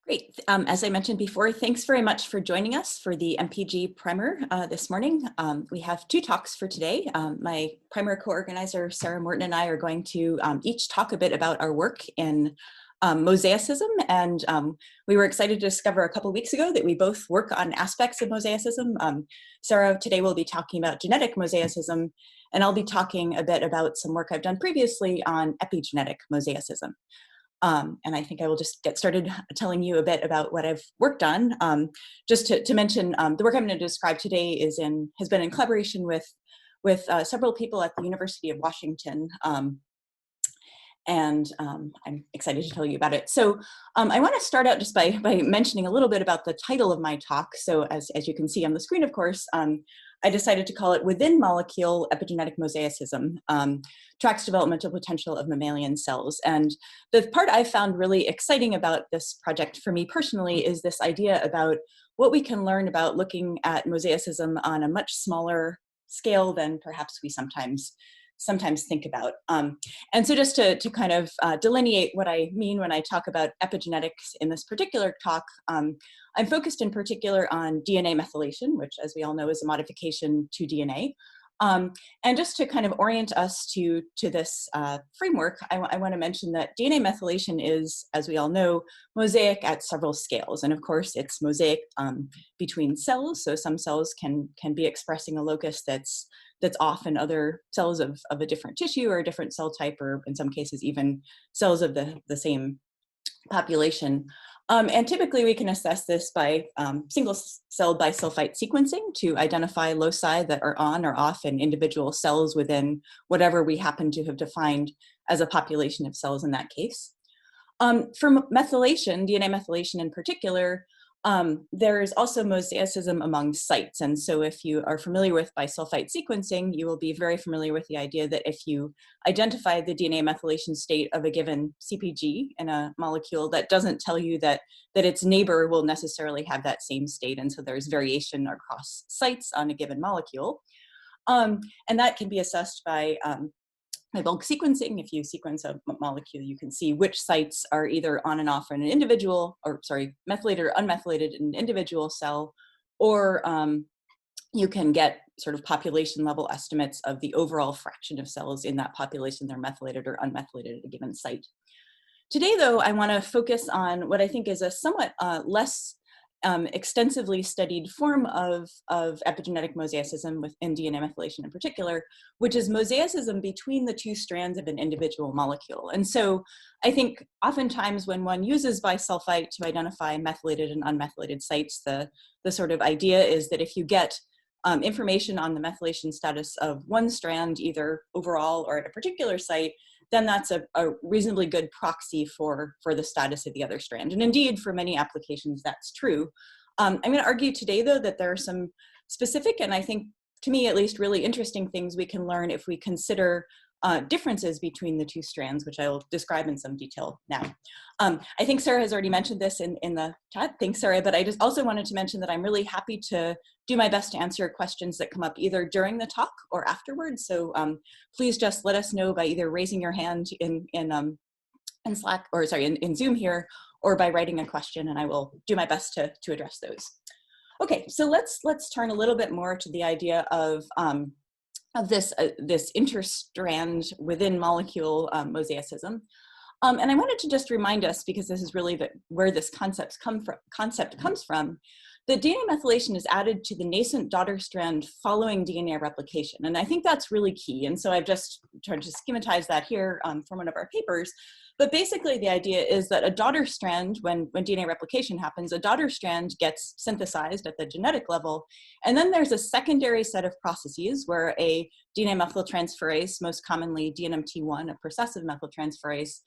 Great. As I mentioned before, thanks very much for joining us for the MPG Primer this morning. We have two talks for today. My primer co-organizer, Sarah Morton, and I are going to each talk a bit about our work in Mosaicism. And we were excited to discover a couple weeks ago that we both work on aspects of Mosaicism. Sarah today will be talking about genetic Mosaicism, and I'll be talking a bit about some work I've done previously on epigenetic Mosaicism. And I think I will just get started telling you a bit about what I've worked on. Just to mention, the work I'm going to describe today has been in collaboration with several people at the University of Washington. I'm excited to tell you about it. So I want to start out just by mentioning a little bit about the title of my talk. So as you can see on the screen, of course, I decided to call it Within Molecule Epigenetic Mosaicism, Tracks Developmental Potential of Mammalian Cells. And the part I found really exciting about this project for me personally is this idea about what we can learn about looking at mosaicism on a much smaller scale than perhaps we sometimes think about. And so just to kind of delineate what I mean when I talk about epigenetics in this particular talk, I'm focused in particular on DNA methylation, which as we all know is a modification to DNA. And just to kind of orient us to this framework, I want to mention that DNA methylation is, as we all know, mosaic at several scales. And of course, it's mosaic between cells. So some cells can be expressing a locus that's off in other cells of a different tissue or a different cell type, or in some cases, even cells of the same population. And typically we can assess this by single cell bisulfite sequencing to identify loci that are on or off in individual cells within whatever we happen to have defined as a population of cells in that case. For methylation, DNA methylation in particular, there is also mosaicism among sites. And so if you are familiar with bisulfite sequencing, you will be very familiar with the idea that if you identify the DNA methylation state of a given CPG in a molecule, that doesn't tell you that its neighbor will necessarily have that same state. And so there's variation across sites on a given molecule. And that can be assessed by bulk sequencing. If you sequence a molecule, you can see which sites are either on and off in an individual, methylated or unmethylated in an individual cell, or you can get sort of population level estimates of the overall fraction of cells in that population that are methylated or unmethylated at a given site. Today, though, I want to focus on what I think is a somewhat less extensively studied form of epigenetic mosaicism within DNA methylation in particular, which is mosaicism between the two strands of an individual molecule. And so I think oftentimes when one uses bisulfite to identify methylated and unmethylated sites, the sort of idea is that if you get information on the methylation status of one strand, either overall or at a particular site, then that's a reasonably good proxy for the status of the other strand. And indeed, for many applications, that's true. I'm going to argue today, though, that there are some specific, and I think, to me at least, really interesting things we can learn if we consider differences between the two strands, which I will describe in some detail now. I think Sarah has already mentioned this in the chat. Thanks, Sarah. But I just also wanted to mention that I'm really happy to do my best to answer questions that come up either during the talk or afterwards. So please just let us know by either raising your hand in Slack, or sorry, in Zoom here, or by writing a question, and I will do my best to address those. Okay, so let's turn a little bit more to the idea of this interstrand within molecule mosaicism. And I wanted to just remind us, because this is really where this concept comes from, that DNA methylation is added to the nascent daughter strand following DNA replication. And I think that's really key. And so I've just tried to schematize that here from one of our papers. But basically the idea is that a daughter strand, when DNA replication happens, a daughter strand gets synthesized at the genetic level. And then there's a secondary set of processes where a DNA methyltransferase, most commonly DNMT1, a processive methyltransferase,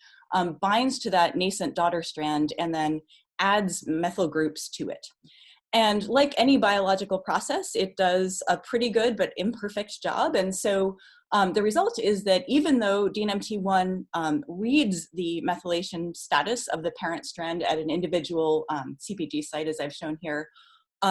binds to that nascent daughter strand and then adds methyl groups to it. And like any biological process, it does a pretty good but imperfect job. And so the result is that even though DNMT1 reads the methylation status of the parent strand at an individual CPG site, as I've shown here,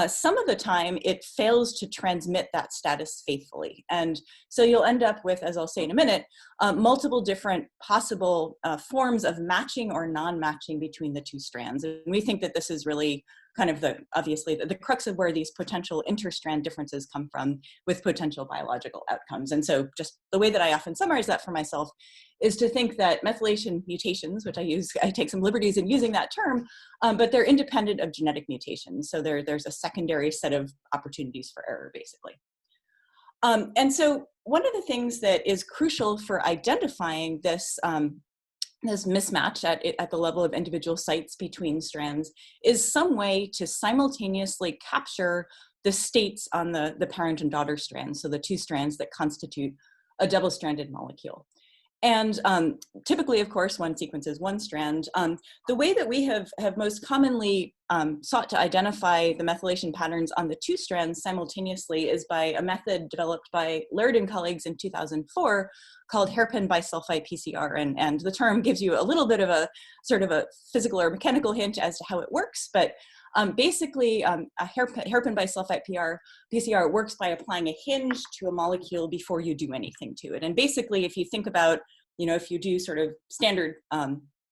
some of the time it fails to transmit that status faithfully. And so you'll end up with, as I'll say in a minute, multiple different possible forms of matching or non-matching between the two strands. And we think that this is really kind of obviously the crux of where these potential interstrand differences come from with potential biological outcomes. And so just the way that I often summarize that for myself is to think that methylation mutations, which I take some liberties in using that term, but they're independent of genetic mutations. So there's a secondary set of opportunities for error, basically. And so one of the things that is crucial for identifying this mismatch at the level of individual sites between strands is some way to simultaneously capture the states on the parent and daughter strands, so the two strands that constitute a double-stranded molecule. And typically, of course, one sequences one strand. The way that we have most commonly sought to identify the methylation patterns on the two strands simultaneously is by a method developed by Laird and colleagues in 2004 called Hairpin Bisulfite Pcr. And the term gives you a little bit of a sort of a physical or mechanical hint as to how it works. But basically, a hairpin bisulfite PCR works by applying a hinge to a molecule before you do anything to it. And basically, if you think about, if you do sort of standard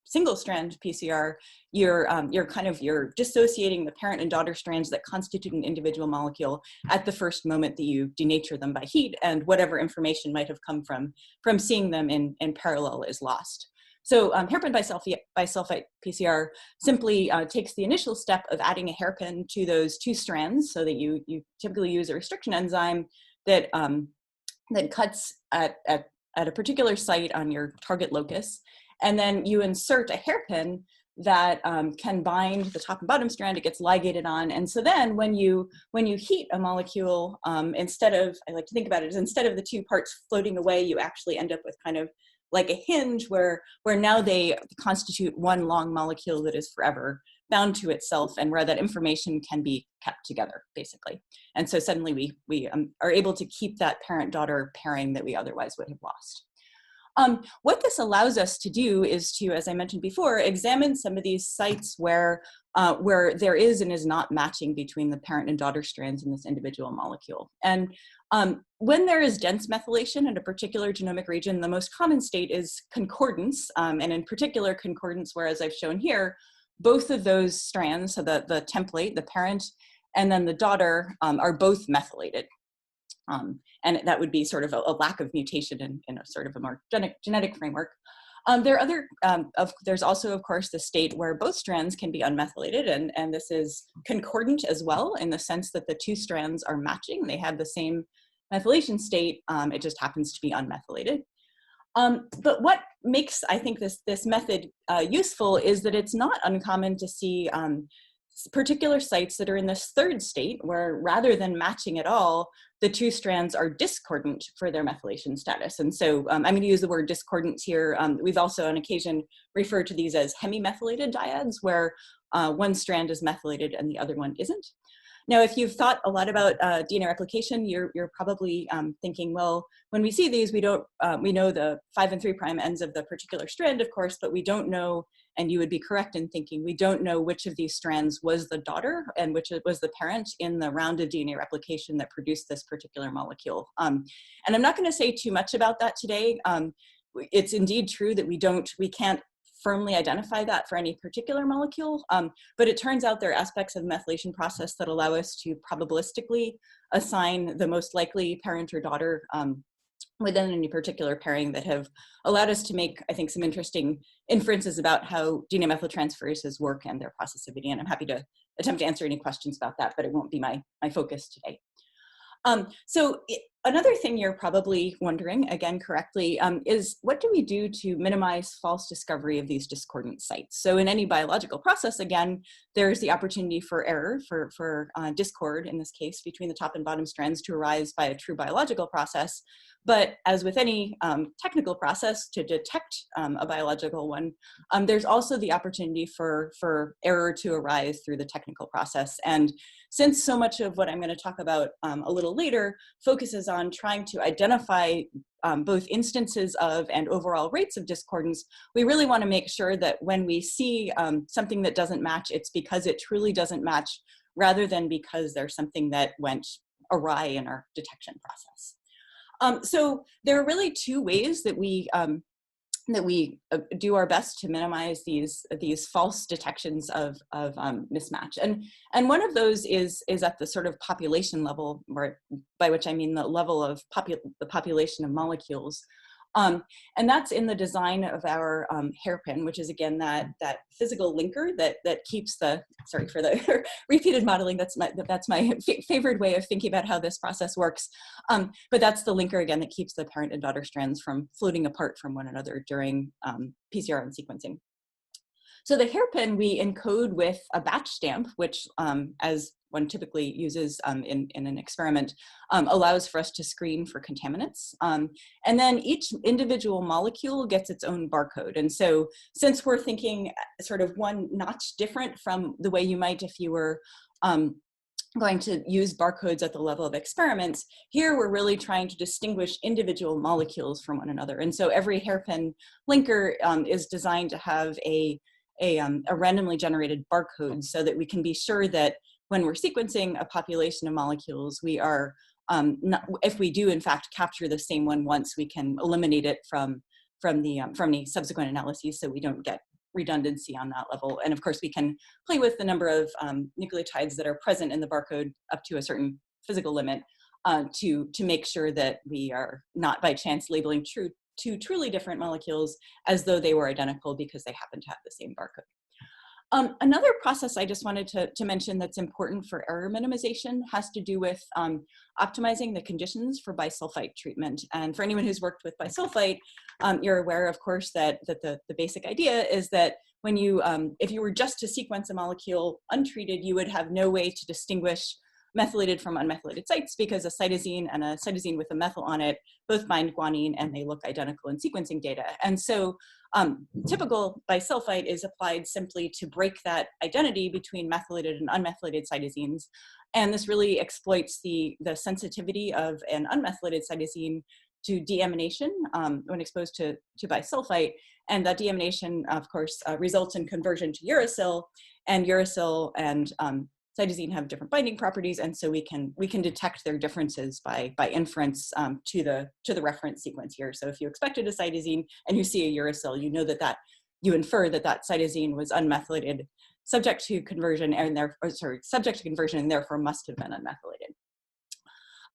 single strand PCR, you're dissociating the parent and daughter strands that constitute an individual molecule at the first moment that you denature them by heat, and whatever information might have come from seeing them in parallel is lost. So hairpin bisulfite PCR simply takes the initial step of adding a hairpin to those two strands, so that you typically use a restriction enzyme that cuts at a particular site on your target locus, and then you insert a hairpin that can bind the top and bottom strand. It gets ligated on, and so then when you heat a molecule, instead of, I like to think about it as instead of the two parts floating away, you actually end up with kind of like a hinge where now they constitute one long molecule that is forever bound to itself, and where that information can be kept together, basically. And so suddenly we are able to keep that parent-daughter pairing that we otherwise would have lost. What this allows us to do is to, as I mentioned before, examine some of these sites where there is and is not matching between the parent and daughter strands in this individual molecule. And when there is dense methylation in a particular genomic region, the most common state is concordance, and in particular concordance where, as I've shown here, both of those strands, so the template, the parent, and then the daughter are both methylated. And that would be sort of a lack of mutation in a sort of a more genetic framework. There's also, of course, the state where both strands can be unmethylated, and this is concordant as well, in the sense that the two strands are matching. They have the same methylation state, it just happens to be unmethylated. But what makes, I think, this method useful is that it's not uncommon to see particular sites that are in this third state, where rather than matching at all, the two strands are discordant for their methylation status. And so I'm going to use the word discordant here. We've also on occasion referred to these as hemi-methylated dyads, where one strand is methylated and the other one isn't. Now, if you've thought a lot about DNA replication, you're probably thinking, well, when we see these, we know the 5' and 3' ends of the particular strand, of course, but we don't know, and you would be correct in thinking, we don't know which of these strands was the daughter and which was the parent in the round of DNA replication that produced this particular molecule. And I'm not going to say too much about that today. It's indeed true that we can't firmly identify that for any particular molecule, but it turns out there are aspects of the methylation process that allow us to probabilistically assign the most likely parent or daughter within any particular pairing that have allowed us to make, I think, some interesting inferences about how DNA methyltransferases work and their processivity. And I'm happy to attempt to answer any questions about that, but it won't be my focus today. Another thing you're probably wondering, again correctly, is what do we do to minimize false discovery of these discordant sites? So in any biological process, again, there's the opportunity for error, for discord, in this case, between the top and bottom strands to arise by a true biological process. But as with any technical process, to detect a biological one, there's also the opportunity for error to arise through the technical process. And since so much of what I'm going to talk about a little later focuses on trying to identify both instances of and overall rates of discordance, we really want to make sure that when we see something that doesn't match, it's because it truly doesn't match rather than because there's something that went awry in our detection process. So there are really two ways that we do our best to minimize these false detections of mismatch, and one of those is at the sort of population level, by which I mean the level of the population of molecules. And that's in the design of our hairpin, which is again that physical linker that keeps the, sorry for the repeated modeling, that's my favorite way of thinking about how this process works. But that's the linker again that keeps the parent and daughter strands from floating apart from one another during PCR and sequencing. So the hairpin we encode with a batch stamp, which as one typically uses in an experiment, allows for us to screen for contaminants. And then each individual molecule gets its own barcode. And so since we're thinking sort of one notch different from the way you might if you were going to use barcodes at the level of experiments, here we're really trying to distinguish individual molecules from one another. And so every hairpin linker is designed to have a randomly generated barcode so that we can be sure that when we're sequencing a population of molecules, we are, if we do in fact capture the same one once, we can eliminate it from the subsequent analyses so we don't get redundancy on that level. And of course, we can play with the number of nucleotides that are present in the barcode up to a certain physical limit to make sure that we are not by chance labeling two truly different molecules as though they were identical because they happen to have the same barcode. Another process I just wanted to mention that's important for error minimization has to do with optimizing the conditions for bisulfite treatment. And for anyone who's worked with bisulfite, you're aware, of course, that the basic idea is that when you, if you were just to sequence a molecule untreated, you would have no way to distinguish methylated from unmethylated sites because a cytosine and a cytosine with a methyl on it both bind guanine and they look identical in sequencing data. And so typical bisulfite is applied simply to break that identity between methylated and unmethylated cytosines. And this really exploits the sensitivity of an unmethylated cytosine to deamination when exposed to bisulfite. And that deamination, of course, results in conversion to uracil, and uracil and cytosine have different binding properties, and so we can detect their differences by inference to the reference sequence here. So if you expected a cytosine and you see a uracil, you know that you infer that cytosine was unmethylated, subject to conversion, and therefore must have been unmethylated.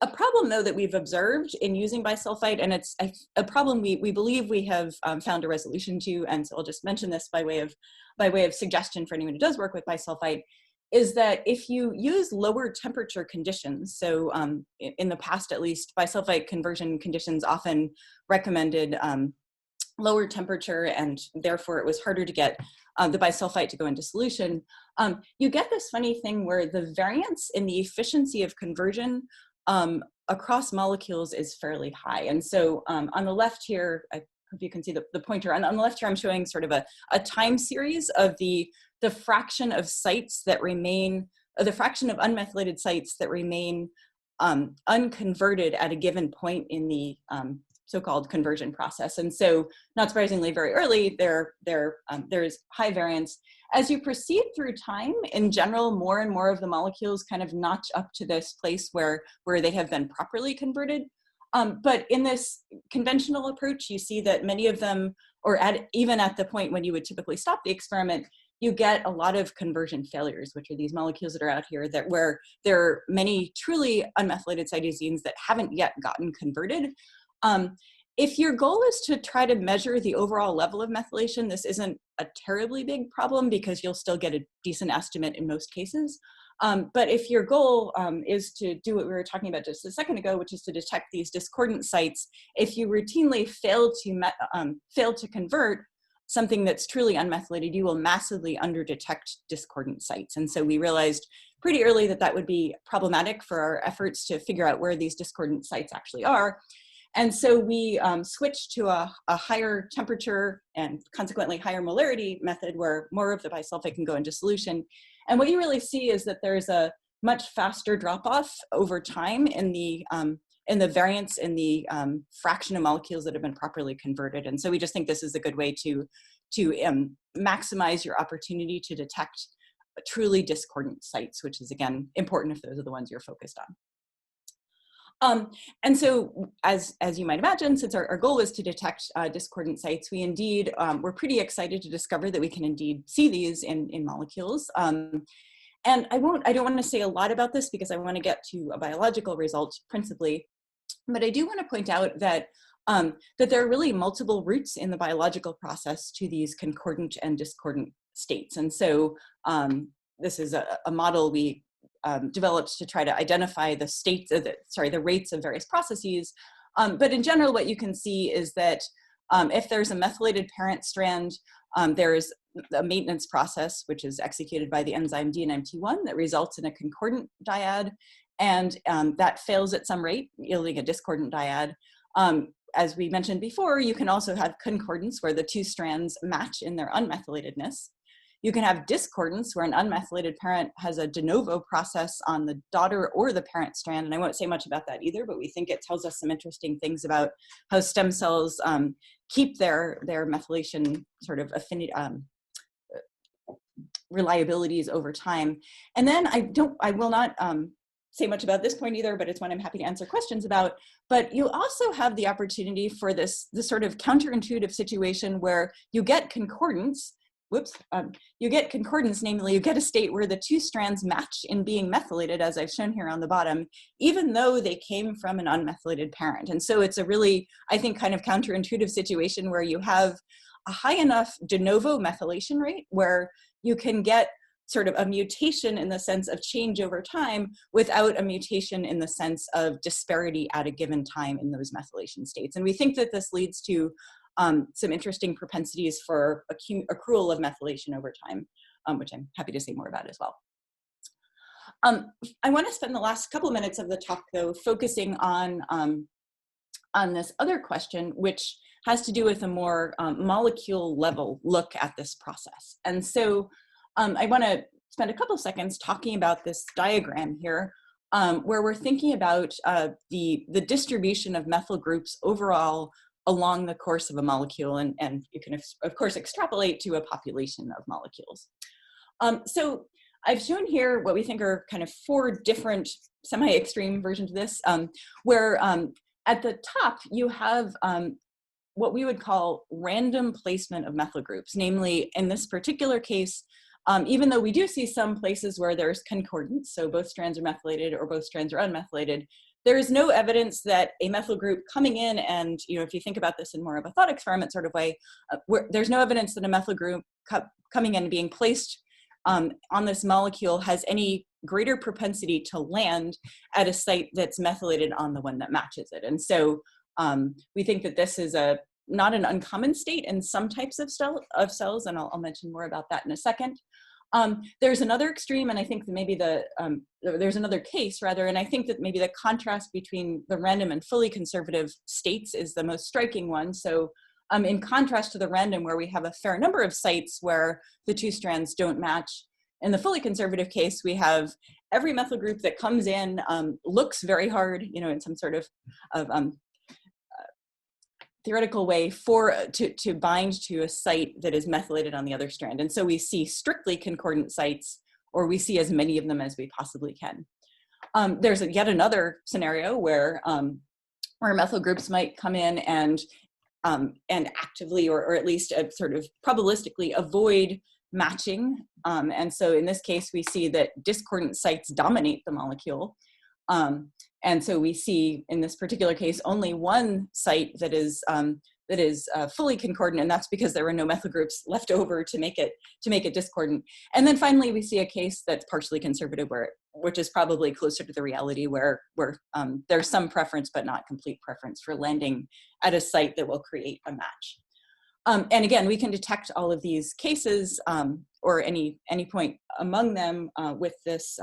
A problem, though, that we've observed in using bisulfite, and it's a problem we believe we have found a resolution to, and so I'll just mention this by way of suggestion for anyone who does work with bisulfite, is that if you use lower temperature conditions, so in the past at least, bisulfite conversion conditions often recommended lower temperature, and therefore it was harder to get the bisulfite to go into solution, you get this funny thing where the variance in the efficiency of conversion across molecules is fairly high. And so on the left here, I hope you can see the pointer, on the left here I'm showing sort of a time series of the fraction of sites that remain, the fraction of unmethylated sites that remain unconverted at a given point in the so-called conversion process. And so, not surprisingly, very early, there is high variance. As you proceed through time, in general, more and more of the molecules kind of notch up to this place where they have been properly converted. But in this conventional approach, you see that many of them, or even at the point when you would typically stop the experiment, you get a lot of conversion failures, which are these molecules that are out here where there are many truly unmethylated cytosines that haven't yet gotten converted. If your goal is to try to measure the overall level of methylation, this isn't a terribly big problem because you'll still get a decent estimate in most cases. But if your goal is to do what we were talking about just a second ago, which is to detect these discordant sites, if you routinely fail to convert something that's truly unmethylated, you will massively underdetect discordant sites. And so we realized pretty early that would be problematic for our efforts to figure out where these discordant sites actually are. And so we switched to a higher temperature and consequently higher molarity method where more of the bisulfite can go into solution. And what you really see is that there's a much faster drop-off over time in the variance in the fraction of molecules that have been properly converted. And so we just think this is a good way to maximize your opportunity to detect truly discordant sites, which is, again, important if those are the ones you're focused on. And so, as you might imagine, since our goal was to detect discordant sites, we indeed were pretty excited to discover that we can indeed see these in molecules. And I don't want to say a lot about this because I want to get to a biological result principally, but I do want to point out that that there are really multiple routes in the biological process to these concordant and discordant states. And so this is a model we developed to try to identify the states, the rates of various processes. But in general, what you can see is that if there's a methylated parent strand, there is a maintenance process, which is executed by the enzyme DNMT1 that results in a concordant dyad, and that fails at some rate, yielding a discordant dyad. As we mentioned before, you can also have concordance where the two strands match in their unmethylatedness. You can have discordance where an unmethylated parent has a de novo process on the daughter or the parent strand, and I won't say much about that either, but we think it tells us some interesting things about how stem cells keep their methylation sort of affinity, reliabilities over time. And then I will not say much about this point either, but it's one I'm happy to answer questions about. But you also have the opportunity for this sort of counterintuitive situation where you get concordance. You get concordance, namely you get a state where the two strands match in being methylated, as I've shown here on the bottom, even though they came from an unmethylated parent. And so it's a really, I think, kind of counterintuitive situation where you have a high enough de novo methylation rate where you can get sort of a mutation in the sense of change over time without a mutation in the sense of disparity at a given time in those methylation states. And we think that this leads to some interesting propensities for accrual of methylation over time, which I'm happy to say more about as well. I want to spend the last couple of minutes of the talk, though, focusing on this other question, which has to do with a more molecule level look at this process. And so I want to spend a couple of seconds talking about this diagram here, where we're thinking about the distribution of methyl groups overall along the course of a molecule, and you can, of course, extrapolate to a population of molecules. So I've shown here what we think are kind of 4 different semi-extreme versions of this, where at the top you have what we would call random placement of methyl groups. Namely, in this particular case, even though we do see some places where there's concordance, so both strands are methylated or both strands are unmethylated, there is no evidence that a methyl group coming in, and if you think about this in more of a thought experiment sort of way, there's no evidence that a methyl group coming in and being placed on this molecule has any greater propensity to land at a site that's methylated on the one that matches it. And so we think that this is not an uncommon state in some types of cells, and I'll mention more about that in a second. There's another extreme, and I think that maybe there's another case rather, and I think that maybe the contrast between the random and fully conservative states is the most striking one. So in contrast to the random, where we have a fair number of sites where the two strands don't match, in the fully conservative case, we have every methyl group that comes in looks very hard, in some sort of theoretical way to bind to a site that is methylated on the other strand. And so we see strictly concordant sites, or we see as many of them as we possibly can. There's yet another scenario where methyl groups might come in and actively, or at least sort of probabilistically avoid matching. And so in this case, we see that discordant sites dominate the molecule. And so we see in this particular case only one site that is fully concordant, and that's because there were no methyl groups left over to make it discordant. And then finally, we see a case that's partially conservative, which is probably closer to the reality, where there's some preference but not complete preference for landing at a site that will create a match. And again, we can detect all of these cases or any point among them with this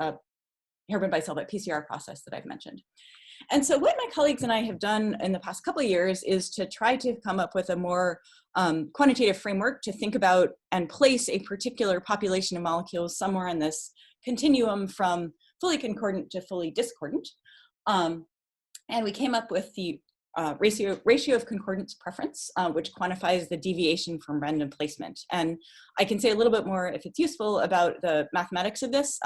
Hairpin Bisulfite Pcr process that I've mentioned. And so what my colleagues and I have done in the past couple of years is to try to come up with a more quantitative framework to think about and place a particular population of molecules somewhere in this continuum from fully concordant to fully discordant. And we came up with the ratio of concordance preference, which quantifies the deviation from random placement. And I can say a little bit more, if it's useful, about the mathematics of this.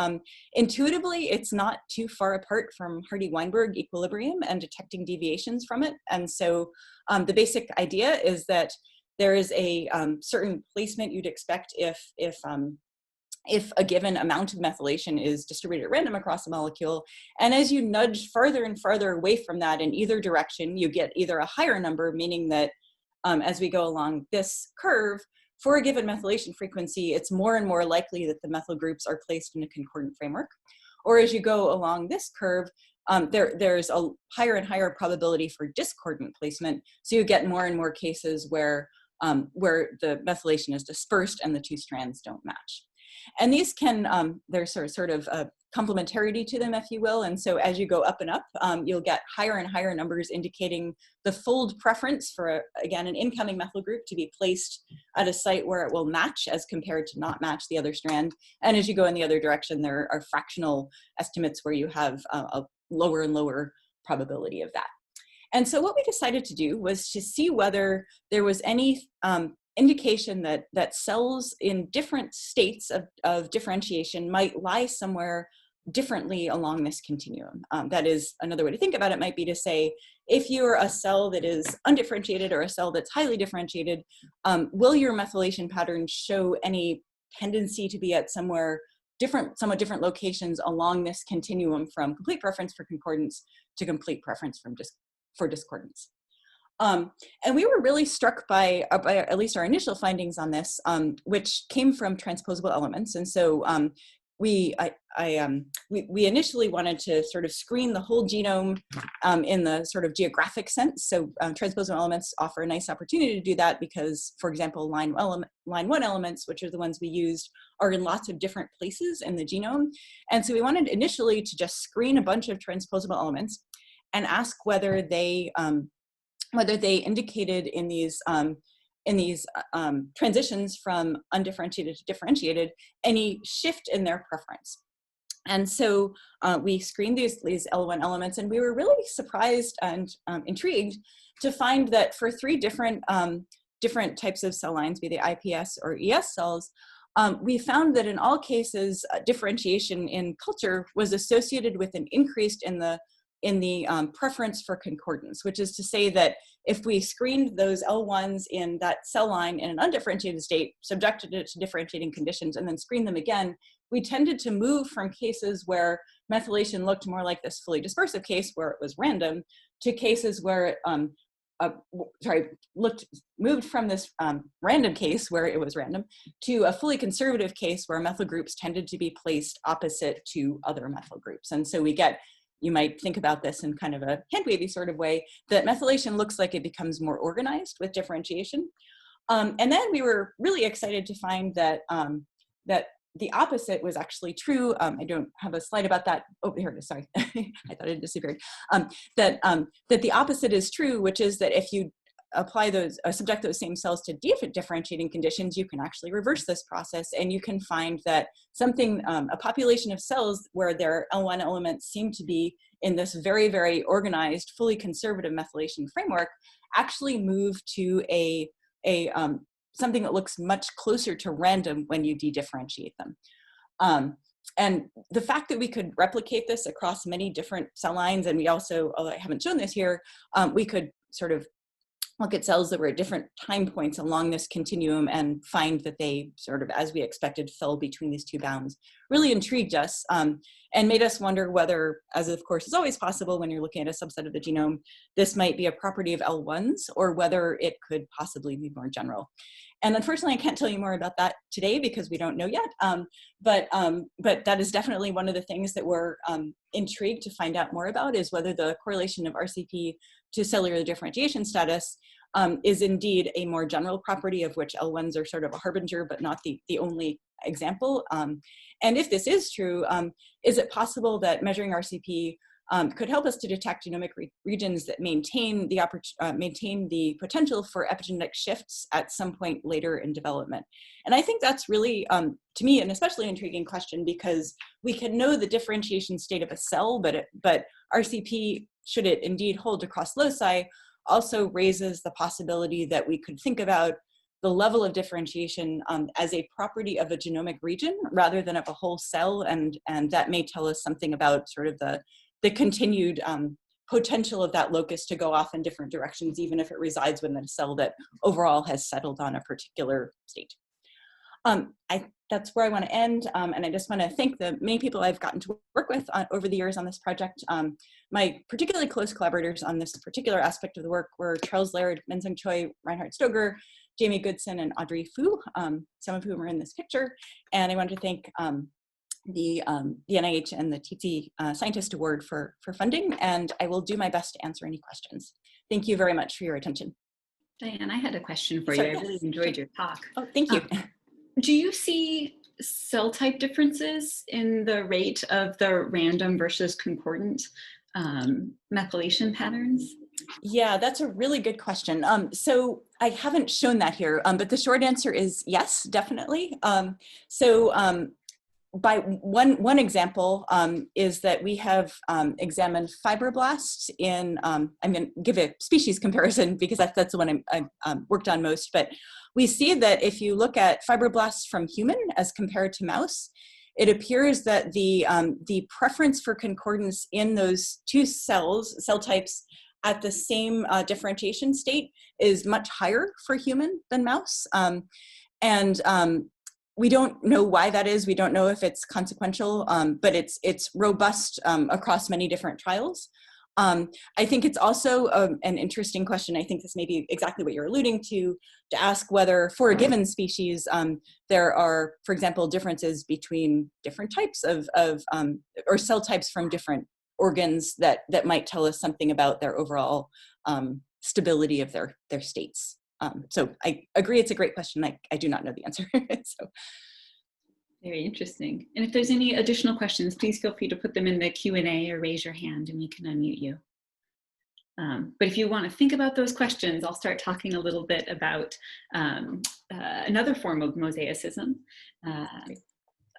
Intuitively, it's not too far apart from Hardy-Weinberg equilibrium and detecting deviations from it. And so the basic idea is that there is a certain placement you'd expect if a given amount of methylation is distributed at random across a molecule. And as you nudge farther and farther away from that in either direction, you get either a higher number, meaning that as we go along this curve, for a given methylation frequency, it's more and more likely that the methyl groups are placed in a concordant framework. Or as you go along this curve, there's a higher and higher probability for discordant placement. So you get more and more cases where the methylation is dispersed and the two strands don't match. And these can, there's sort of a complementarity to them, if you will. And so as you go up and up, you'll get higher and higher numbers indicating the fold preference for, again, an incoming methyl group to be placed at a site where it will match as compared to not match the other strand. And as you go in the other direction, there are fractional estimates where you have a lower and lower probability of that. And so what we decided to do was to see whether there was any indication that cells in different states of differentiation might lie somewhere differently along this continuum. That is, another way to think about it might be to say, if you're a cell that is undifferentiated or a cell that's highly differentiated, will your methylation pattern show any tendency to be at somewhat different locations along this continuum from complete preference for concordance to complete preference for discordance? And we were really struck by at least our initial findings on this, which came from transposable elements. And so we initially wanted to sort of screen the whole genome in the sort of geographic sense. So transposable elements offer a nice opportunity to do that because, for example, line 1 elements, which are the ones we used, are in lots of different places in the genome. And so we wanted initially to just screen a bunch of transposable elements and ask whether they indicated in these transitions from undifferentiated to differentiated any shift in their preference. And so we screened these L1 elements, and we were really surprised and intrigued to find that for 3 different types of cell lines, be they IPS or ES cells, we found that in all cases, differentiation in culture was associated with an increase in the preference for concordance, which is to say that if we screened those L1s in that cell line in an undifferentiated state, subjected it to differentiating conditions, and then screened them again, we tended to move from cases where methylation looked more like this fully dispersive case where it was random to cases where it moved from this random case where it was random to a fully conservative case where methyl groups tended to be placed opposite to other methyl groups. And so we get, you might think about this in kind of a hand-wavy sort of way, that methylation looks like it becomes more organized with differentiation. And then we were really excited to find that, that the opposite was actually true. I don't have a slide about that. Oh, here it is, sorry. I thought it disappeared. That the opposite is true, which is that if you apply those, subject those same cells to differentiating conditions, you can actually reverse this process, and you can find that something, a population of cells where their L1 elements seem to be in this very, very organized, fully conservative methylation framework, actually move to something that looks much closer to random when you de-differentiate them. And the fact that we could replicate this across many different cell lines, and we also, although I haven't shown this here, we could sort of look at cells that were at different time points along this continuum and find that they sort of, as we expected, fell between these 2 bounds, really intrigued us and made us wonder whether, as of course is always possible when you're looking at a subset of the genome, this might be a property of L1s or whether it could possibly be more general. And unfortunately, I can't tell you more about that today because we don't know yet. But that is definitely one of the things that we're intrigued to find out more about, is whether the correlation of RCP to cellular differentiation status is indeed a more general property, of which L1s are sort of a harbinger, but not the only example. And if this is true, is it possible that measuring RCP could help us to detect genomic regions that maintain the potential for epigenetic shifts at some point later in development? And I think that's really, to me, an especially intriguing question, because we can know the differentiation state of a cell, but RCP, should it indeed hold across loci, also raises the possibility that we could think about the level of differentiation as a property of a genomic region rather than of a whole cell, and that may tell us something about sort of the continued potential of that locus to go off in different directions, even if it resides within a cell that overall has settled on a particular state. That's where I want to end, and I just want to thank the many people I've gotten to work with over the years on this project. My particularly close collaborators on this particular aspect of the work were Charles Laird, Menzeng Choi, Reinhard Stoger, Jamie Goodson, and Audrey Fu, some of whom are in this picture. And I want to thank the NIH and the TT Scientist Award for funding, and I will do my best to answer any questions. Thank you very much for your attention. Diane, I had a question for you. I really enjoyed your talk. Oh, thank you. Do you see cell type differences in the rate of the random versus concordant methylation patterns? Yeah, that's a really good question. So I haven't shown that here, but the short answer is yes, definitely. By one example is that we have examined fibroblasts in, I'm going to give a species comparison because that's the one I worked on most, but we see that if you look at fibroblasts from human as compared to mouse, it appears that the preference for concordance in those two cell types at the same differentiation state is much higher for human than mouse. We don't know why that is. We don't know if it's consequential, but it's robust across many different trials. I think it's also an interesting question. I think this may be exactly what you're alluding to ask whether for a given species, there are, for example, differences between different types or cell types from different organs that might tell us something about their overall stability of their states. So I agree, it's a great question. I do not know the answer. So. Very interesting. And if there's any additional questions, please feel free to put them in the Q&A or raise your hand and we can unmute you. But if you want to think about those questions, I'll start talking a little bit about another form of mosaicism.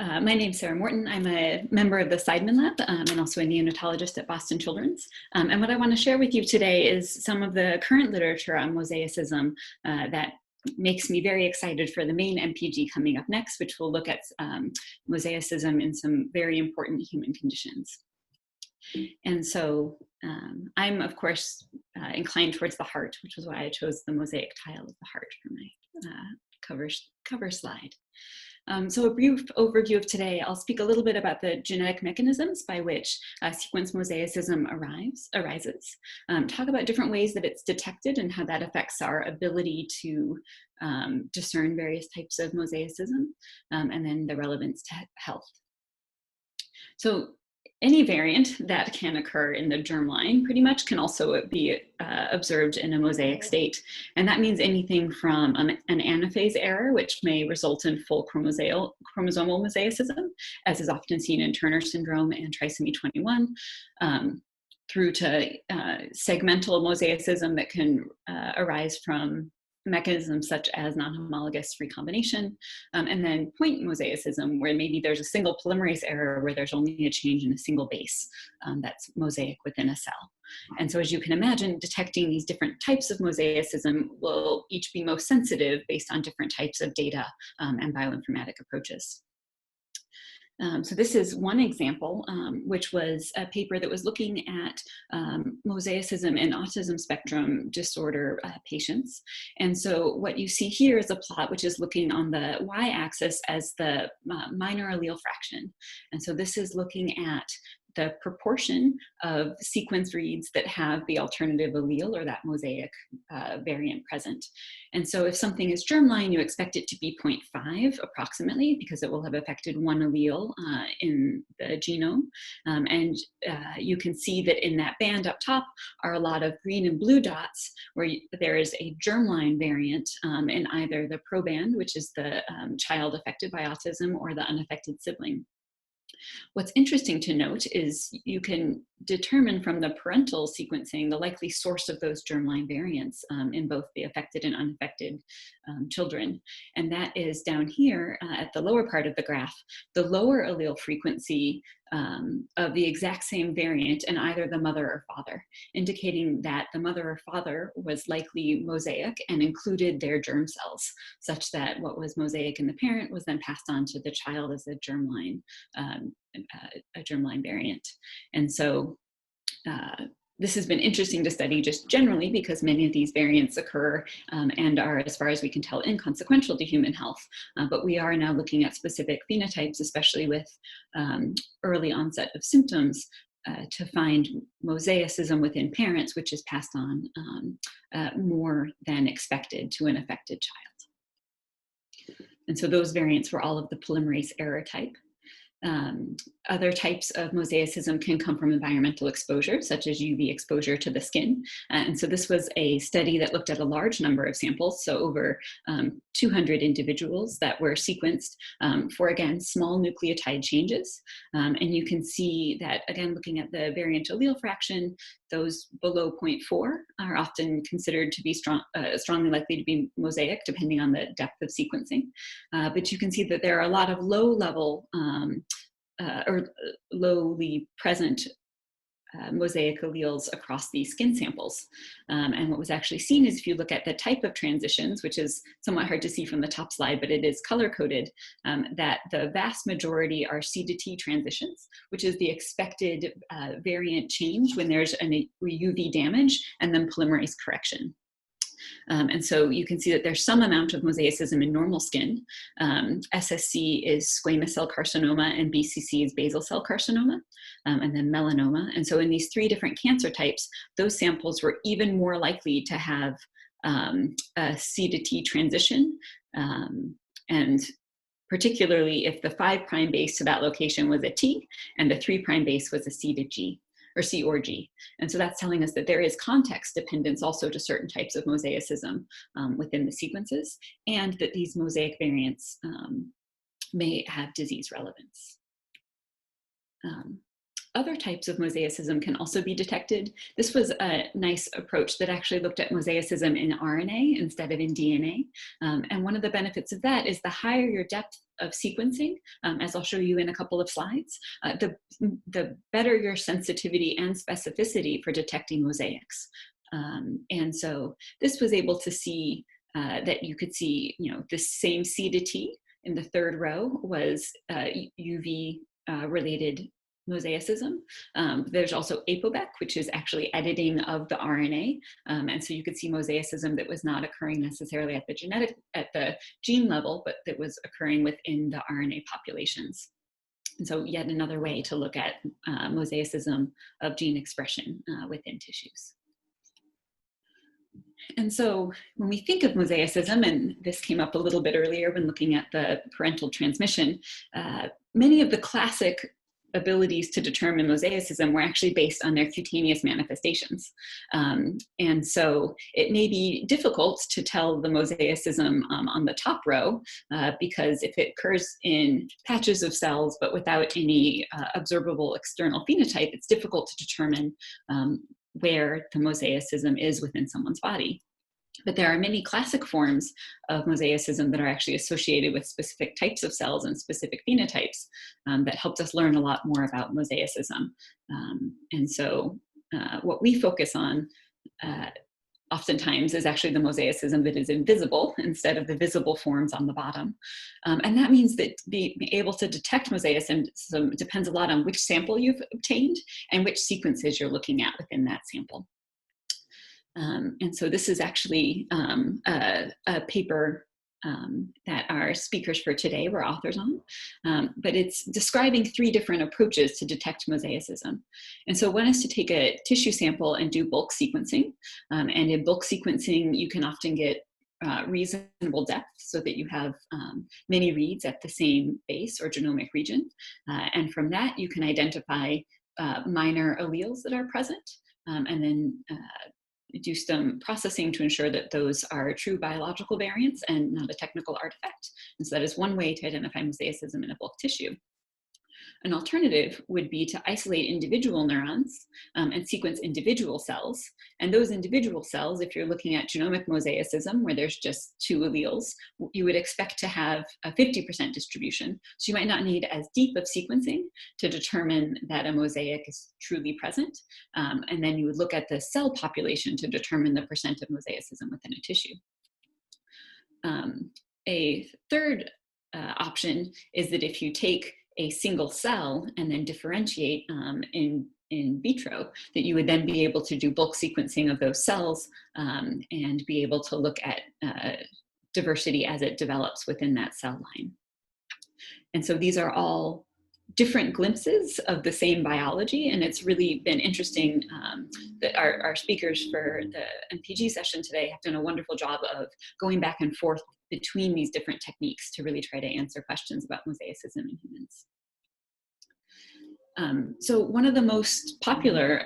My name's Sarah Morton. I'm a member of the Seidman Lab and also a neonatologist at Boston Children's. And what I want to share with you today is some of the current literature on mosaicism that makes me very excited for the main MPG coming up next, which will look at mosaicism in some very important human conditions. And so I'm, of course, inclined towards the heart, which is why I chose the mosaic tile of the heart for my cover slide. So a brief overview of today, I'll speak a little bit about the genetic mechanisms by which sequence mosaicism arises, talk about different ways that it's detected and how that affects our ability to discern various types of mosaicism, and then the relevance to health. So any variant that can occur in the germline pretty much can also be observed in a mosaic state. And that means anything from an anaphase error, which may result in full chromosomal mosaicism, as is often seen in Turner syndrome and trisomy 21, through to segmental mosaicism that can arise from mechanisms such as non-homologous recombination, and then point mosaicism, where maybe there's a single polymerase error where there's only a change in a single base that's mosaic within a cell. And so as you can imagine, detecting these different types of mosaicism will each be most sensitive based on different types of data and bioinformatic approaches. So this is one example, which was a paper that was looking at mosaicism in autism spectrum disorder patients. And so what you see here is a plot which is looking on the y-axis as the minor allele fraction. And so this is looking at the proportion of sequence reads that have the alternative allele or that mosaic variant present. And so if something is germline, you expect it to be 0.5 approximately, because it will have affected one allele in the genome. And you can see that in that band up top are a lot of green and blue dots where there is a germline variant in either the proband, which is the child affected by autism, or the unaffected sibling. What's interesting to note is you can determine from the parental sequencing the likely source of those germline variants in both the affected and unaffected children. And that is down here at the lower part of the graph, the lower allele frequency of the exact same variant in either the mother or father, indicating that the mother or father was likely mosaic and included their germ cells, such that what was mosaic in the parent was then passed on to the child as a germline variant. And so this has been interesting to study just generally because many of these variants occur and are, as far as we can tell, inconsequential to human health. But we are now looking at specific phenotypes, especially with early onset of symptoms, to find mosaicism within parents, which is passed on more than expected to an affected child. And so those variants were all of the polymerase error type. Other types of mosaicism can come from environmental exposure, such as UV exposure to the skin. And so this was a study that looked at a large number of samples, so over 200 individuals that were sequenced for, again, small nucleotide changes. And you can see that, again, looking at the variant allele fraction, those below 0.4 are often considered to be strongly likely to be mosaic, depending on the depth of sequencing. But you can see that there are a lot of low-level or lowly present mosaic alleles across these skin samples. And what was actually seen is if you look at the type of transitions, which is somewhat hard to see from the top slide, but it is color-coded, that the vast majority are C to T transitions, which is the expected variant change when there's a UV damage and then polymerase correction. And so you can see that there's some amount of mosaicism in normal skin. SSC is squamous cell carcinoma and BCC is basal cell carcinoma, and then melanoma. And so in these three different cancer types, those samples were even more likely to have a C to T transition. And particularly if the 5' base to that location was a T and the 3' base was a C to G. Or C or G. And so that's telling us that there is context dependence also to certain types of mosaicism within the sequences, and that these mosaic variants may have disease relevance. Other types of mosaicism can also be detected. This was a nice approach that actually looked at mosaicism in RNA instead of in DNA. And one of the benefits of that is the higher your depth of sequencing, as I'll show you in a couple of slides, the better your sensitivity and specificity for detecting mosaics. And so this was able to see that you could see, the same C to T in the third row was UV related mosaicism. There's also apobec, which is actually editing of the RNA. And so you could see mosaicism that was not occurring necessarily at the gene level, but that was occurring within the RNA populations. And so yet another way to look at mosaicism of gene expression within tissues. And so when we think of mosaicism, and this came up a little bit earlier when looking at the parental transmission, many of the classic abilities to determine mosaicism were actually based on their cutaneous manifestations. And so it may be difficult to tell the mosaicism on the top row because if it occurs in patches of cells but without any observable external phenotype, it's difficult to determine where the mosaicism is within someone's body. But there are many classic forms of mosaicism that are actually associated with specific types of cells and specific phenotypes that helped us learn a lot more about mosaicism. And so what we focus on oftentimes is actually the mosaicism that is invisible instead of the visible forms on the bottom. And that means that being able to detect mosaicism depends a lot on which sample you've obtained and which sequences you're looking at within that sample. And so this is actually a paper that our speakers for today were authors on, but it's describing 3 different approaches to detect mosaicism. And so one is to take a tissue sample and do bulk sequencing. And in bulk sequencing, you can often get reasonable depth so that you have many reads at the same base or genomic region. And from that, you can identify minor alleles that are present and then do some processing to ensure that those are true biological variants and not a technical artifact. And so that is one way to identify mosaicism in a bulk tissue. An alternative would be to isolate individual neurons and sequence individual cells. And those individual cells, if you're looking at genomic mosaicism, where there's just 2 alleles, you would expect to have a 50% distribution. So you might not need as deep of sequencing to determine that a mosaic is truly present. And then you would look at the cell population to determine the percent of mosaicism within a tissue. A third option is that if you take a single cell and then differentiate in vitro, that you would then be able to do bulk sequencing of those cells and be able to look at diversity as it develops within that cell line. And so these are all different glimpses of the same biology, and it's really been interesting that our speakers for the MPG session today have done a wonderful job of going back and forth between these different techniques to really try to answer questions about mosaicism in humans. So one of the most popular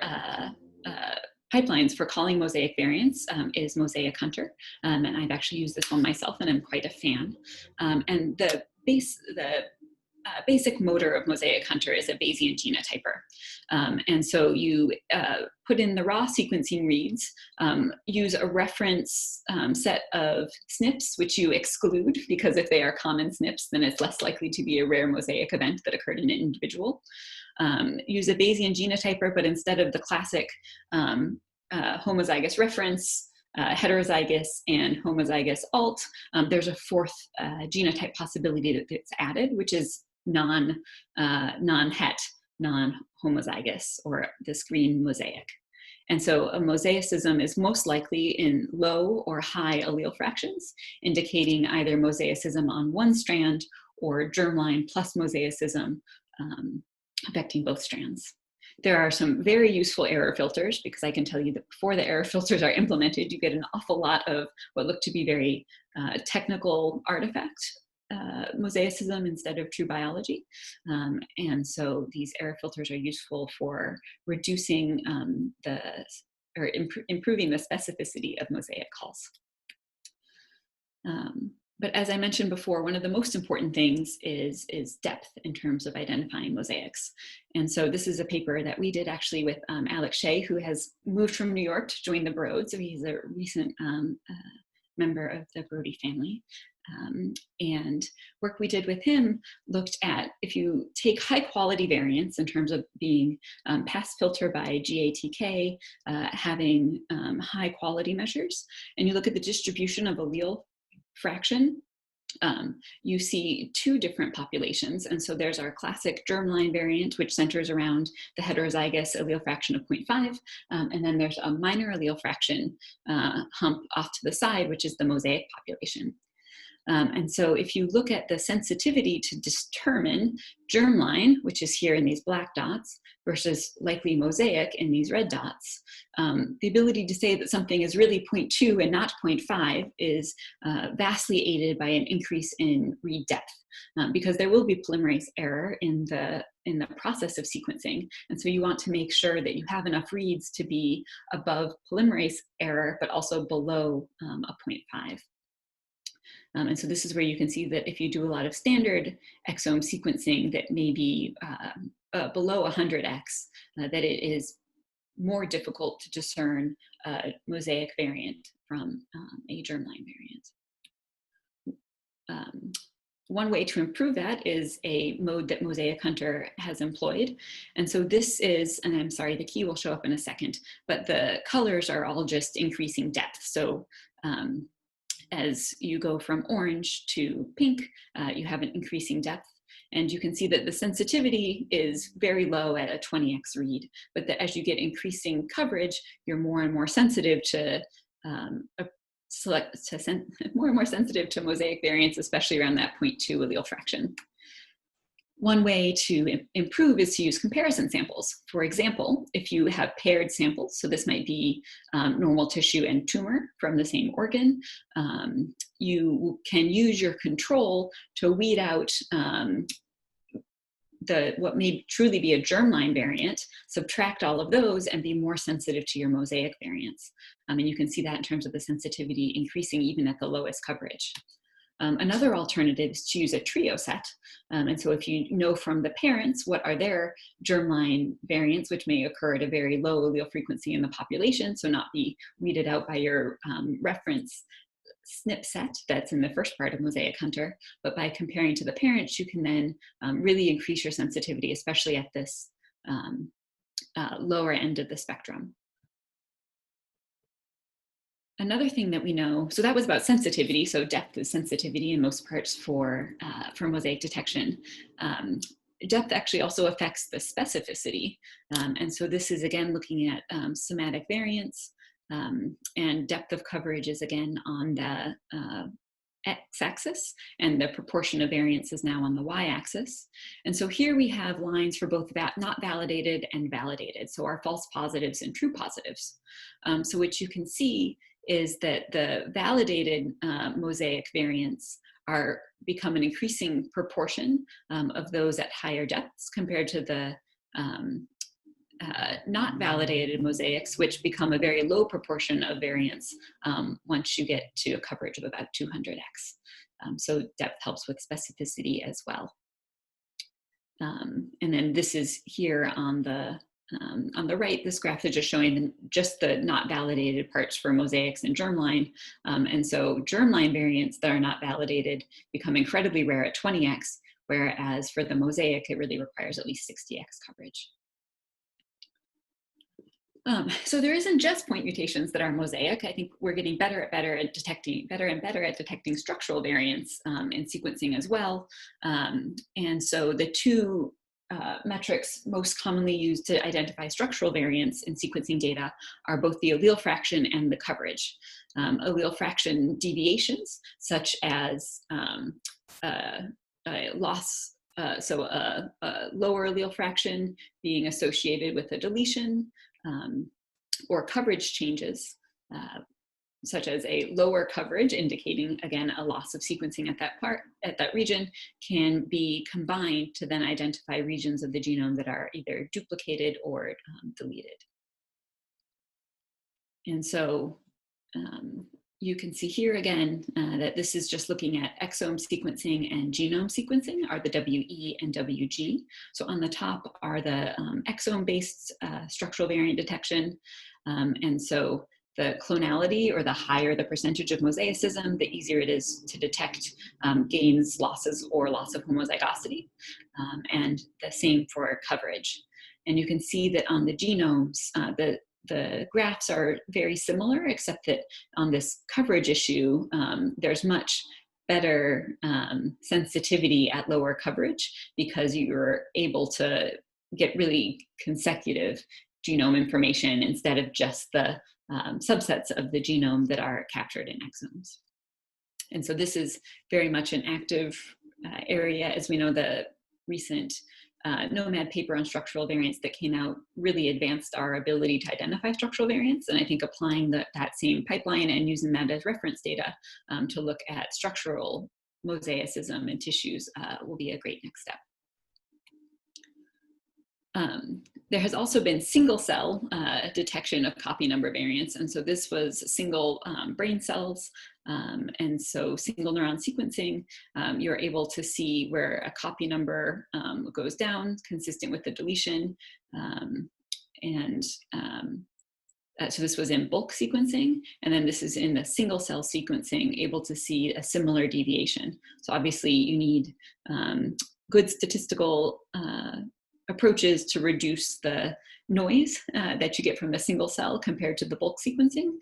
pipelines for calling mosaic variants is Mosaic Hunter, and I've actually used this one myself, and I'm quite a fan. And the basic motor of Mosaic Hunter is a Bayesian genotyper. And so you put in the raw sequencing reads, use a reference set of SNPs, which you exclude, because if they are common SNPs, then it's less likely to be a rare mosaic event that occurred in an individual. Use a Bayesian genotyper, but instead of the classic homozygous reference, heterozygous and homozygous alt, there's a fourth genotype possibility that's added, which is non-het, non-homozygous, or this green mosaic. And so a mosaicism is most likely in low or high allele fractions, indicating either mosaicism on one strand or germline plus mosaicism affecting both strands. There are some very useful error filters, because I can tell you that before the error filters are implemented, you get an awful lot of what look to be very technical artifact mosaicism instead of true biology. And so these error filters are useful for reducing improving the specificity of mosaic calls. But as I mentioned before, one of the most important things is depth in terms of identifying mosaics. And so this is a paper that we did actually with Alex Shea, who has moved from New York to join the Broad. So he's a recent member of the Brody family. And work we did with him looked at, if you take high quality variants in terms of being pass filter by GATK, having high quality measures, and you look at the distribution of allele fraction, you see 2 different populations. And so there's our classic germline variant, which centers around the heterozygous allele fraction of 0.5. And then there's a minor allele fraction hump off to the side, which is the mosaic population. And so if you look at the sensitivity to determine germline, which is here in these black dots, versus likely mosaic in these red dots, the ability to say that something is really 0.2 and not 0.5 is vastly aided by an increase in read depth, because there will be polymerase error in the process of sequencing. And so you want to make sure that you have enough reads to be above polymerase error, but also below a 0.5. And so this is where you can see that if you do a lot of standard exome sequencing that may be below 100x, that it is more difficult to discern a mosaic variant from a germline variant. One way to improve that is a mode that Mosaic Hunter has employed. And so this is, and I'm sorry, the key will show up in a second, but the colors are all just increasing depth. So as you go from orange to pink, you have an increasing depth. And you can see that the sensitivity is very low at a 20x read, but that as you get increasing coverage, you're more and more sensitive to more and more sensitive to mosaic variants, especially around that 0.2 allele fraction. One way to improve is to use comparison samples. For example, if you have paired samples, so this might be normal tissue and tumor from the same organ, you can use your control to weed out what may truly be a germline variant, subtract all of those, and be more sensitive to your mosaic variants. And you can see that in terms of the sensitivity increasing even at the lowest coverage. Another alternative is to use a trio set. And so if you know from the parents what are their germline variants, which may occur at a very low allele frequency in the population, so not be weeded out by your reference SNP set that's in the first part of Mosaic Hunter, but by comparing to the parents, you can then really increase your sensitivity, especially at this lower end of the spectrum. Another thing that we know, so that was about sensitivity, so depth is sensitivity in most parts for mosaic detection. Depth actually also affects the specificity, and so this is again looking at somatic variance, and depth of coverage is again on the x-axis, and the proportion of variance is now on the y-axis. And so here we have lines for both not validated and validated, so our false positives and true positives. So what you can see is that the validated mosaic variants become an increasing proportion of those at higher depths compared to the not validated mosaics, which become a very low proportion of variance once you get to a coverage of about 200x. So depth helps with specificity as well. And then this is here on the right, this graph is just showing just the not validated parts for mosaics and germline. And so germline variants that are not validated become incredibly rare at 20x, whereas for the mosaic, it really requires at least 60x coverage. So there isn't just point mutations that are mosaic. I think we're getting better and better at detecting structural variants in sequencing as well. And so the two metrics most commonly used to identify structural variants in sequencing data are both the allele fraction and the coverage. Allele fraction deviations, such as loss, so a lower allele fraction being associated with a deletion, or coverage changes, such as a lower coverage indicating, again, a loss of sequencing at that region, can be combined to then identify regions of the genome that are either duplicated or deleted. And so you can see here again that this is just looking at exome sequencing and genome sequencing, are the WE and WG. So on the top are the exome-based structural variant detection. And so the clonality, or the higher the percentage of mosaicism, the easier it is to detect gains, losses, or loss of homozygosity. And the same for coverage. And you can see that on the genomes, the graphs are very similar, except that on this coverage issue, there's much better sensitivity at lower coverage, because you're able to get really consecutive genome information instead of just the subsets of the genome that are captured in exomes. And so this is very much an active area. As we know, the recent NOMAD paper on structural variants that came out really advanced our ability to identify structural variants. And I think applying that same pipeline and using that as reference data to look at structural mosaicism in tissues will be a great next step. There has also been single cell detection of copy number variants. And so this was single brain cells. And so single neuron sequencing, you're able to see where a copy number goes down, consistent with the deletion. So this was in bulk sequencing, and then this is in the single cell sequencing, able to see a similar deviation. So obviously you need good statistical approaches to reduce the noise that you get from the single cell compared to the bulk sequencing,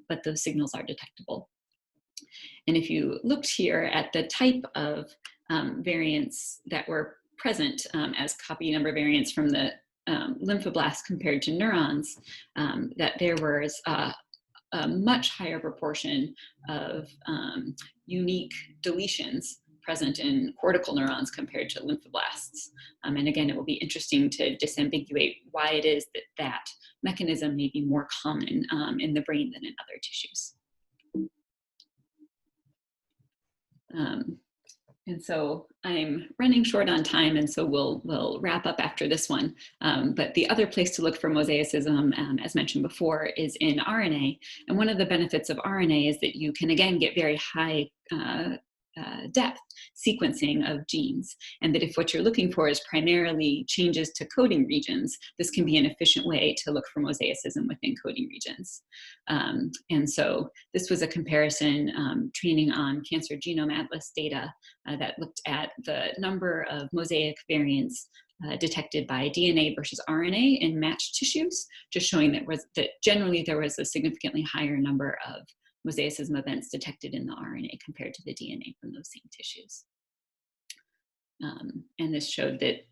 but those signals are detectable. And if you looked here at the type of variants that were present as copy number variants from the lymphoblasts compared to neurons, that there was a much higher proportion of unique deletions present in cortical neurons compared to lymphoblasts. And again, it will be interesting to disambiguate why it is that that mechanism may be more common in the brain than in other tissues. And so I'm running short on time, and so we'll wrap up after this one. But the other place to look for mosaicism, as mentioned before, is in RNA. And one of the benefits of RNA is that you can, again, get very high depth sequencing of genes, and that if what you're looking for is primarily changes to coding regions, this can be an efficient way to look for mosaicism within coding regions. And so this was a comparison training on Cancer Genome Atlas data that looked at the number of mosaic variants detected by DNA versus RNA in matched tissues, just showing that generally there was a significantly higher number of mosaicism events detected in the RNA compared to the DNA from those same tissues. And this showed that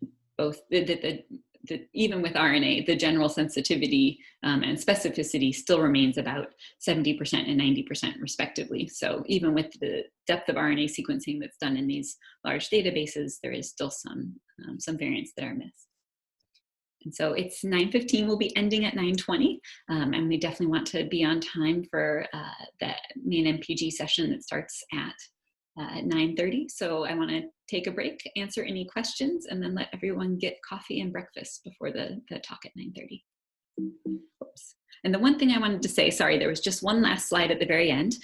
that even with RNA, the general sensitivity and specificity still remains about 70% and 90% respectively. So even with the depth of RNA sequencing that's done in these large databases, there is still some variants that are missed. And so it's 9:15, we'll be ending at 9:20, and we definitely want to be on time for the main MPG session that starts at 9:30. So I want to take a break, answer any questions, and then let everyone get coffee and breakfast before the talk at 9:30. Oops. And the one thing I wanted to say, sorry, there was just one last slide at the very end,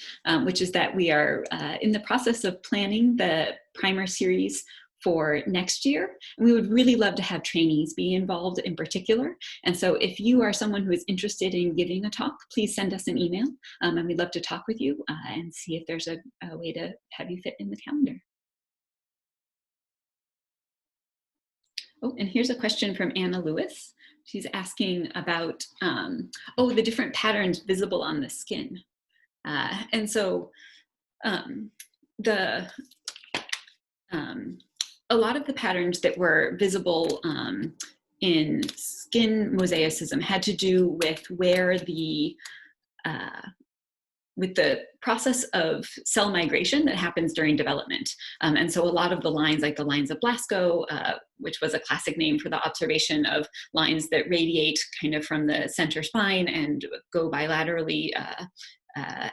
which is that we are in the process of planning the primer series for next year. And we would really love to have trainees be involved in particular. And so if you are someone who is interested in giving a talk, please send us an email, and we'd love to talk with you and see if there's a way to have you fit in the calendar. Oh, and here's a question from Anna Lewis. She's asking about, the different patterns visible on the skin. And so a lot of the patterns that were visible in skin mosaicism had to do with where with the process of cell migration that happens during development. And so a lot of the lines, like the lines of Blasco, which was a classic name for the observation of lines that radiate kind of from the center spine and go bilaterally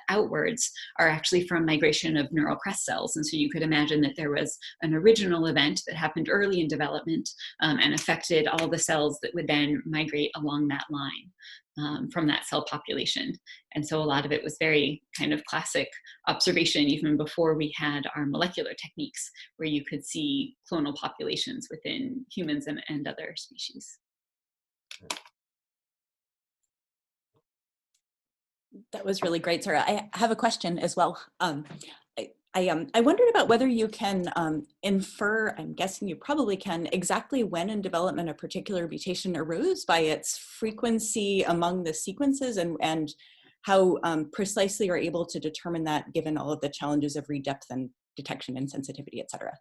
outwards, are actually from migration of neural crest cells. And so you could imagine that there was an original event that happened early in development and affected all the cells that would then migrate along that line from that cell population. And so a lot of it was very kind of classic observation even before we had our molecular techniques, where you could see clonal populations within humans and other species. That was really great, Sarah. I have a question as well. I wondered about whether you can infer, I'm guessing you probably can, exactly when in development a particular mutation arose by its frequency among the sequences, and how precisely you're able to determine that given all of the challenges of read depth and detection and sensitivity, et cetera.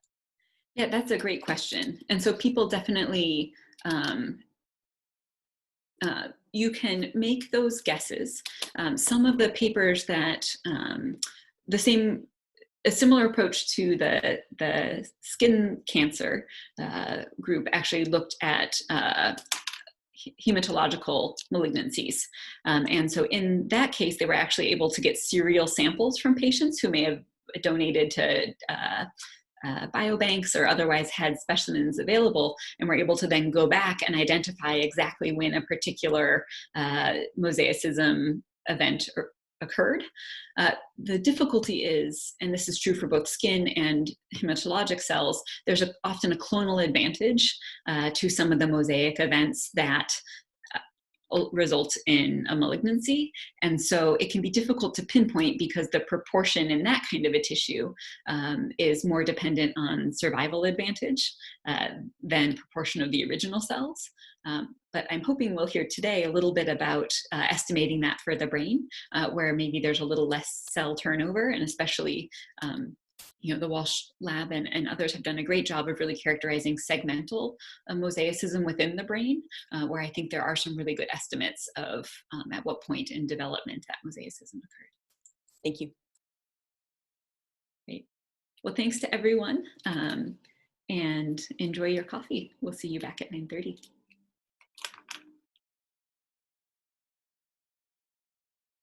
Yeah, that's a great question. And so people definitely, you can make those guesses. Some of the papers that, a similar approach to the skin cancer group actually looked at hematological malignancies. And so in that case, they were actually able to get serial samples from patients who may have donated to biobanks or otherwise had specimens available, and were able to then go back and identify exactly when a particular mosaicism event occurred. The difficulty is, and this is true for both skin and hematologic cells, there's often a clonal advantage to some of the mosaic events that results in a malignancy. And so it can be difficult to pinpoint because the proportion in that kind of a tissue is more dependent on survival advantage than proportion of the original cells. But I'm hoping we'll hear today a little bit about estimating that for the brain, where maybe there's a little less cell turnover, and especially the Walsh lab and others have done a great job of really characterizing segmental mosaicism within the brain, where I think there are some really good estimates of at what point in development that mosaicism occurred. Thank you. Great. Well, thanks to everyone, and enjoy your coffee. We'll see you back at 9:30.